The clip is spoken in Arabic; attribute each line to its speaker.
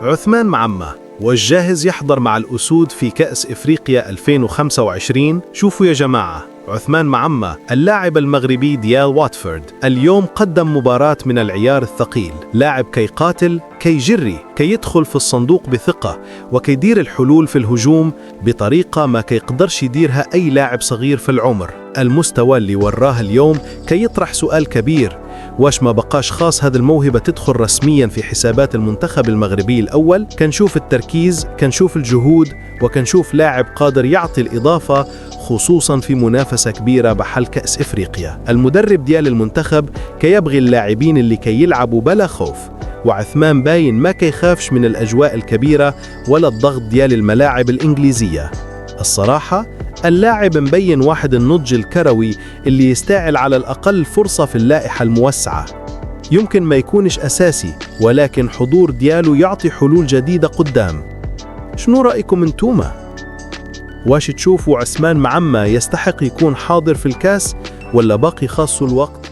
Speaker 1: عثمان معمة والجاهز يحضر مع الأسود في كأس إفريقيا 2025. شوفوا يا جماعة، عثمان معمة اللاعب المغربي ديال واتفورد اليوم قدم مباراة من العيار الثقيل. لاعب كي قاتل، كي جري، كي يدخل في الصندوق بثقة، وكي يدير الحلول في الهجوم بطريقة ما كي يقدرش يديرها أي لاعب صغير في العمر. المستوى اللي وراه اليوم كي يطرح سؤال كبير: واش ما بقاش خاص هذه الموهبة تدخل رسميا في حسابات المنتخب المغربي الأول؟ كنشوف التركيز، كنشوف الجهود، وكنشوف لاعب قادر يعطي الإضافة، خصوصا في منافسة كبيرة بحال كأس إفريقيا. المدرب ديال المنتخب كي يبغي اللاعبين اللي كي يلعبوا بلا خوف، وعثمان باين ما كيخافش من الأجواء الكبيرة ولا الضغط ديال الملاعب الإنجليزية. الصراحة اللاعب مبين واحد النضج الكروي اللي يستاهل على الأقل فرصة في اللائحة الموسعة. يمكن ما يكونش أساسي، ولكن حضور دياله يعطي حلول جديدة قدام. شنو رأيكم انتوما؟ واش تشوفوا عثمان معمة يستحق يكون حاضر في الكاس، ولا باقي خاصه الوقت؟